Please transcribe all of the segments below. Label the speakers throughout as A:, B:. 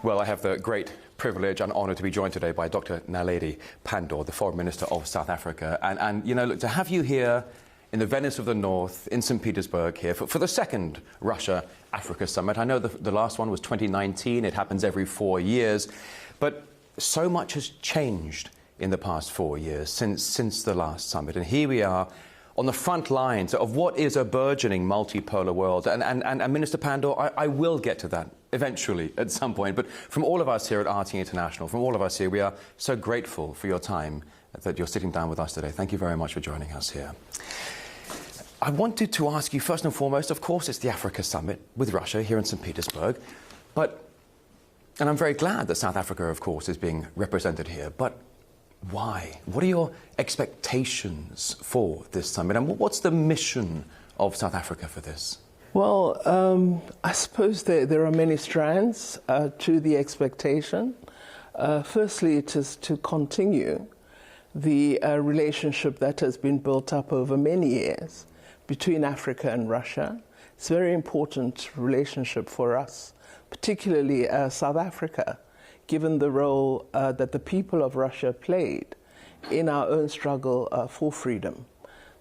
A: Well, I have the great privilege and honour to be joined today by Dr. Naledi Pandor, the Foreign Minister of South Africa. And you know, look, to have you here in the Venice of the North, in St. Petersburg here, for the second Russia-Africa Summit. I know the last one was 2019. It happens every 4 years. But so much has changed in the past 4 years since the last summit. And here we are on the front lines of what is a burgeoning multipolar world. And Minister Pandor, I will get to that eventually at some point. But from all of us here at RT International, from all of us here, we are so grateful for your time that you're sitting down with us today. Thank you very much for joining us here. I wanted to ask you, first and foremost, of course, it's the Africa Summit with Russia here in St. Petersburg. And I'm very glad that South Africa, of course, is being represented here. But why? What are your expectations for this summit? And what's the mission of South Africa for this?
B: Well, I suppose there are many strands to the expectation. Firstly, it is to continue the relationship that has been built up over many years between Africa and Russia. It's a very important relationship for us, particularly South Africa, given the role that the people of Russia played in our own struggle for freedom.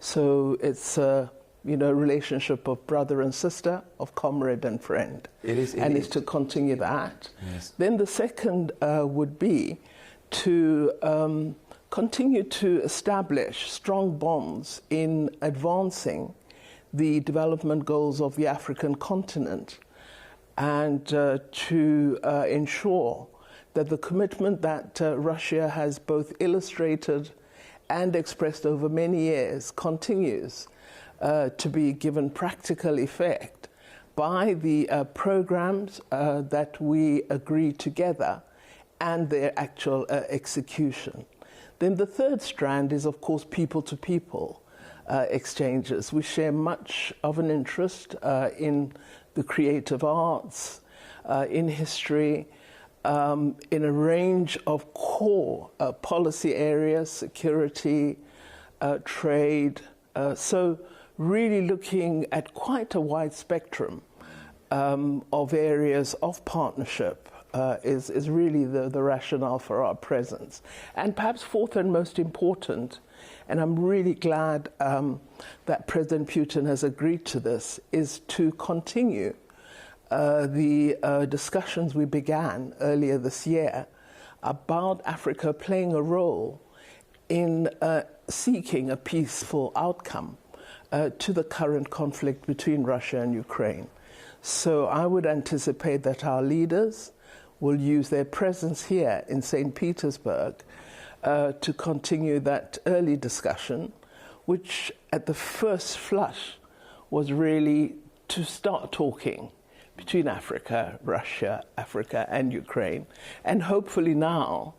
B: So it's a relationship of brother and sister, of comrade and friend. It's to continue that.
A: Yes.
B: Then the second would be to continue to establish strong bonds in advancing the development goals of the African continent, and to ensure that the commitment that Russia has both illustrated and expressed over many years continues to be given practical effect by the programs that we agree together and their actual execution. Then the third strand is, of course, people-to-people exchanges. We share much of an interest in the creative arts, in history, in a range of core policy areas, security, trade. So really looking at quite a wide spectrum of areas of partnership is really the rationale for our presence. And perhaps fourth and most important, and I'm really glad that President Putin has agreed to this, is to continue the discussions we began earlier this year about Africa playing a role in seeking a peaceful outcome to the current conflict between Russia and Ukraine. So I would anticipate that our leaders will use their presence here in St. Petersburg to continue that early discussion, which at the first flush was really to start talking between Africa, Russia, Africa and Ukraine, and hopefully now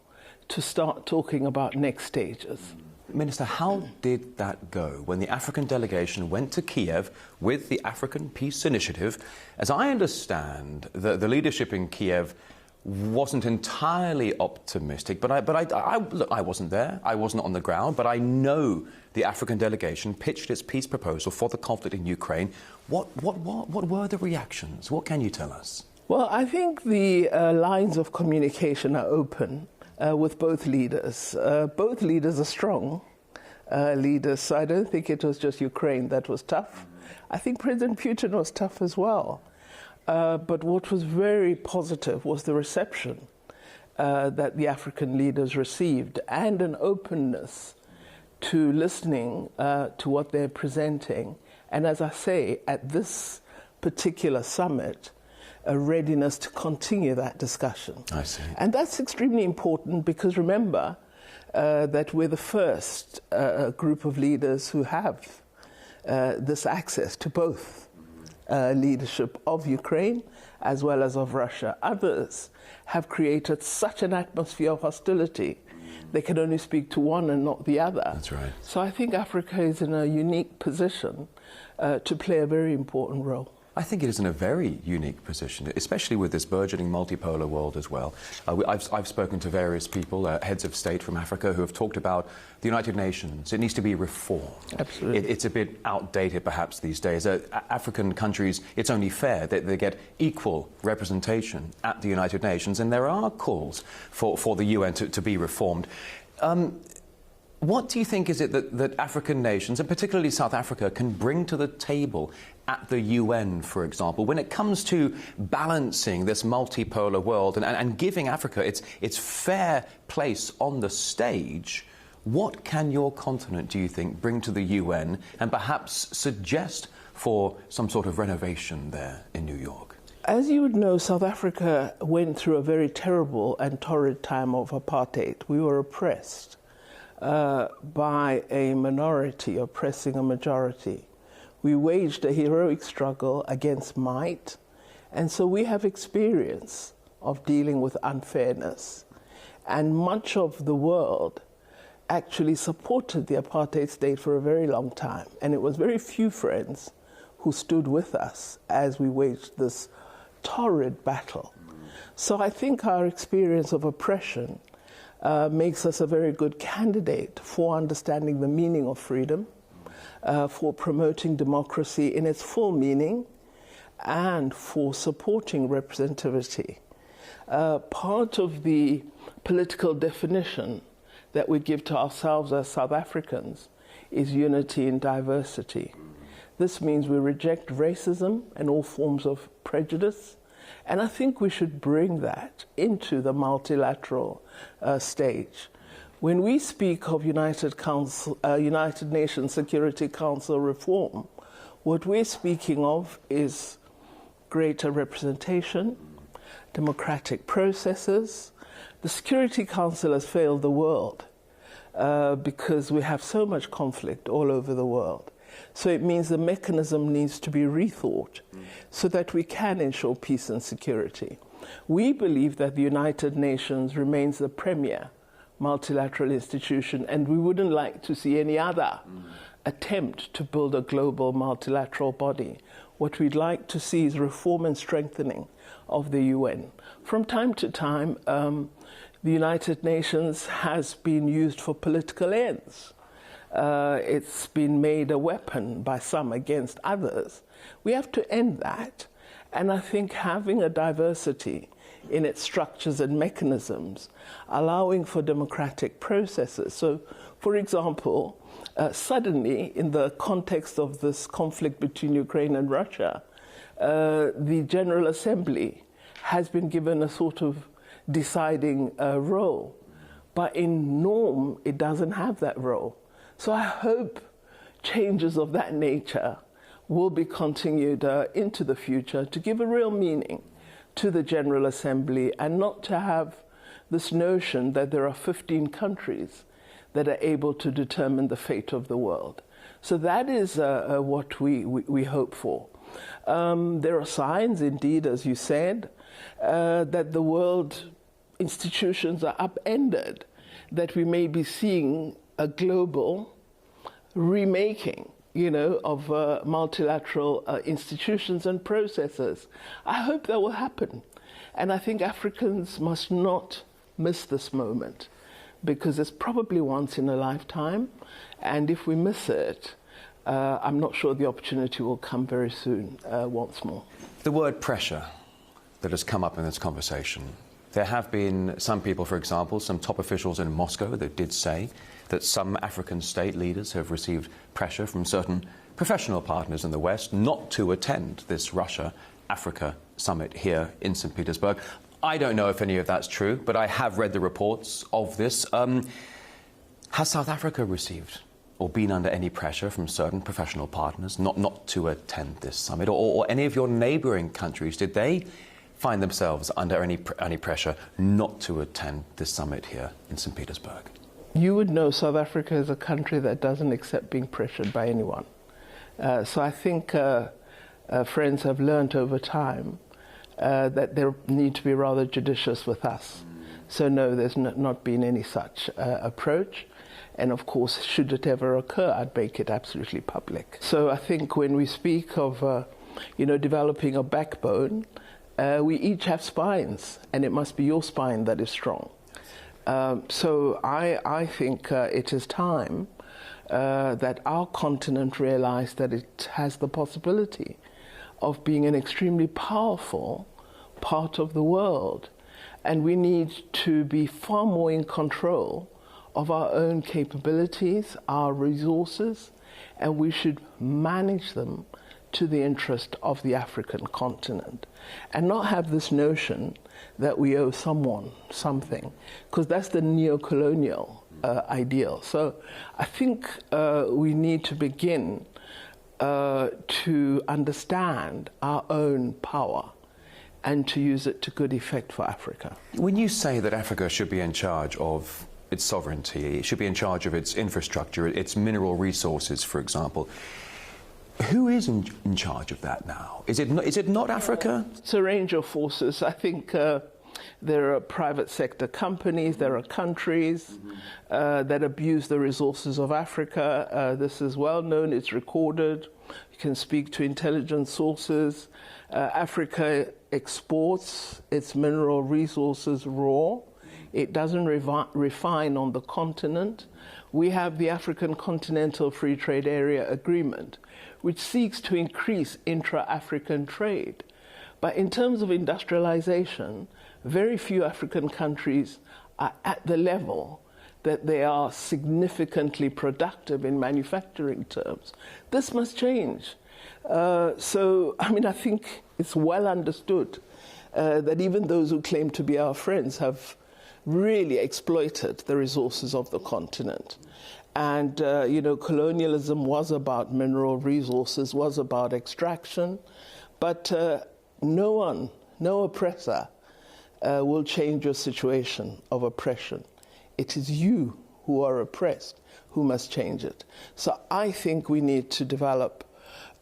B: to start talking about next stages.
A: Minister, how did that go when the African delegation went to Kiev with the African Peace Initiative? As I understand, the leadership in Kiev wasn't entirely optimistic, but I wasn't there, I wasn't on the ground, but I know the African delegation pitched its peace proposal for the conflict in Ukraine. What were the reactions? What can you tell us?
B: Well, I think the lines of communication are open with both leaders. Both leaders are strong leaders, so I don't think it was just Ukraine that was tough. I think President Putin was tough as well. But what was very positive was the reception that the African leaders received, and an openness to listening to what they're presenting. And as I say, at this particular summit, a readiness to continue that discussion.
A: I see.
B: And that's extremely important because remember that we're the first group of leaders who have this access to both leadership of Ukraine as well as of Russia. Others have created such an atmosphere of hostility. They can only speak to one and not the other.
A: That's right.
B: So I think Africa is in a unique position to play a very important role.
A: I think it is in a very unique position, especially with this burgeoning multipolar world as well. I've spoken to various people, heads of state from Africa, who have talked about the United Nations. It needs to be reformed.
B: Absolutely.
A: It's a bit outdated perhaps these days. African countries, it's only fair that they get equal representation at the United Nations, and there are calls for the UN to be reformed. What do you think is it that African nations, and particularly South Africa, can bring to the table at the UN, for example, when it comes to balancing this multipolar world and giving Africa its fair place on the stage? What can your continent, do you think, bring to the UN and perhaps suggest for some sort of renovation there in New York?
B: As you would know, South Africa went through a very terrible and torrid time of apartheid. We were oppressed by a minority oppressing a majority. We waged a heroic struggle against might, and so we have experience of dealing with unfairness. And much of the world actually supported the apartheid state for a very long time, and it was very few friends who stood with us as we waged this torrid battle. So I think our experience of oppression makes us a very good candidate for understanding the meaning of freedom, for promoting democracy in its full meaning, and for supporting representativity. Part of the political definition that we give to ourselves as South Africans is unity in diversity. This means we reject racism and all forms of prejudice, and I think we should bring that into the multilateral stage. When we speak of United Nations Security Council reform, what we're speaking of is greater representation, democratic processes. The Security Council has failed the world because we have so much conflict all over the world. So it means the mechanism needs to be rethought so that we can ensure peace and security. We believe that the United Nations remains the premier multilateral institution, and we wouldn't like to see any other attempt to build a global multilateral body. What we'd like to see is reform and strengthening of the UN. From time to time, the United Nations has been used for political ends. It's been made a weapon by some against others. We have to end that. And I think having a diversity in its structures and mechanisms, allowing for democratic processes. So, for example, suddenly, in the context of this conflict between Ukraine and Russia, the General Assembly has been given a sort of deciding role. But in norm, it doesn't have that role. So I hope changes of that nature will be continued into the future to give a real meaning to the General Assembly, and not to have this notion that there are 15 countries that are able to determine the fate of the world. So that is what we hope for. There are signs, indeed, as you said, that the world institutions are upended, that we may be seeing a global remaking, of multilateral institutions and processes. I hope that will happen. And I think Africans must not miss this moment, because it's probably once in a lifetime. And if we miss it, I'm not sure the opportunity will come very soon once more.
A: The word pressure that has come up in this conversation. There have been some people, for example, some top officials in Moscow that did say that some African state leaders have received pressure from certain professional partners in the West not to attend this Russia-Africa summit here in St. Petersburg. I don't know if any of that's true, but I have read the reports of this. Has South Africa received or been under any pressure from certain professional partners not to attend this summit? Or any of your neighbouring countries, did they find themselves under any pressure not to attend this summit here in St. Petersburg?
B: You would know South Africa is a country that doesn't accept being pressured by anyone. So I think friends have learned over time that they need to be rather judicious with us. So no, there's not been any such approach. And of course, should it ever occur, I'd make it absolutely public. So I think when we speak of developing a backbone, we each have spines, and it must be your spine that is strong. So I think it is time that our continent realize that it has the possibility of being an extremely powerful part of the world. And we need to be far more in control of our own capabilities, our resources, and we should manage them to the interest of the African continent and not have this notion that we owe someone something, because that's the neo-colonial ideal. So I think we need to begin to understand our own power and to use it to good effect for Africa.
A: When you say that Africa should be in charge of its sovereignty, it should be in charge of its infrastructure, its mineral resources, for example, who is in charge of that now? Is it not Africa?
B: It's a range of forces. I think there are private sector companies, there are countries that abuse the resources of Africa. This is well known, it's recorded. You can speak to intelligence sources. Africa exports its mineral resources raw. It doesn't refine on the continent. We have the African Continental Free Trade Area Agreement, which seeks to increase intra-African trade. But in terms of industrialization, very few African countries are at the level that they are significantly productive in manufacturing terms. This must change. I think it's well understood that even those who claim to be our friends have really exploited the resources of the continent. And, colonialism was about mineral resources, was about extraction, but no oppressor will change your situation of oppression. It is you who are oppressed who must change it. So I think we need to develop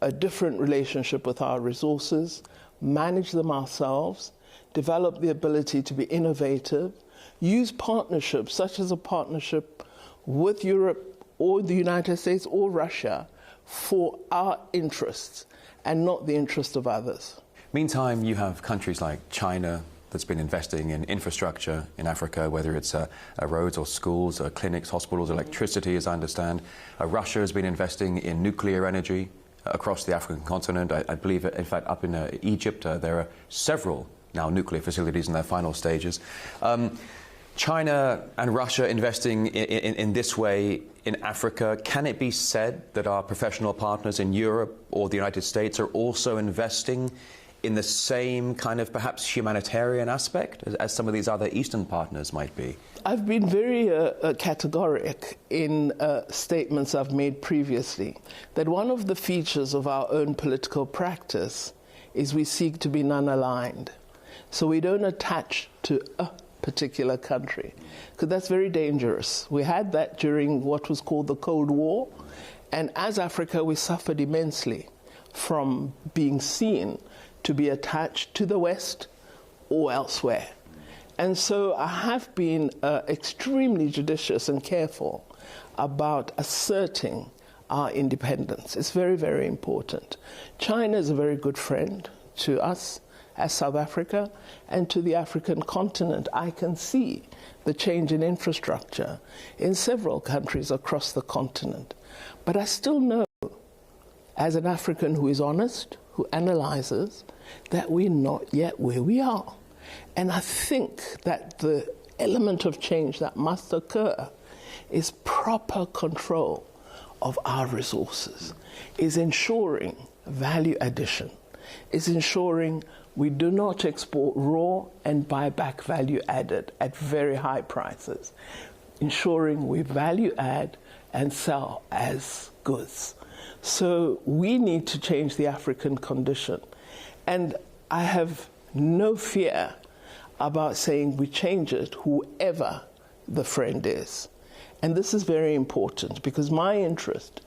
B: a different relationship with our resources, manage them ourselves, develop the ability to be innovative, use partnerships such as a partnership with Europe or the United States or Russia for our interests and not the interests of others.
A: Meantime, you have countries like China that's been investing in infrastructure in Africa, whether it's roads or schools, clinics, hospitals, electricity, as I understand. Russia has been investing in nuclear energy across the African continent. I believe, in fact, up in Egypt, there are several now nuclear facilities in their final stages. China and Russia investing in this way in Africa, can it be said that our professional partners in Europe or the United States are also investing in the same kind of perhaps humanitarian aspect as some of these other Eastern partners might be?
B: I've been very categoric in statements I've made previously, that one of the features of our own political practice is we seek to be non-aligned. So we don't attach to a particular country, because that's very dangerous. We had that during what was called the Cold War, and as Africa, we suffered immensely from being seen to be attached to the West or elsewhere. And so I have been extremely judicious and careful about asserting our independence. It's very, very important. China is a very good friend to us as South Africa and to the African continent. I can see the change in infrastructure in several countries across the continent. But I still know, as an African who is honest, who analyzes, that we're not yet where we are. And I think that the element of change that must occur is proper control of our resources, is ensuring value addition, is ensuring we do not export raw and buy back value added at very high prices, ensuring we value add and sell as goods. So we need to change the African condition. And I have no fear about saying we change it, whoever the friend is. And this is very important, because my interest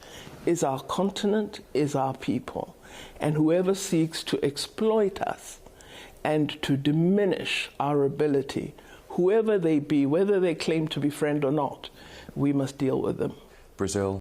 B: is our continent, is our people. And whoever seeks to exploit us and to diminish our ability, whoever they be, whether they claim to be friend or not, we must deal with them.
A: Brazil,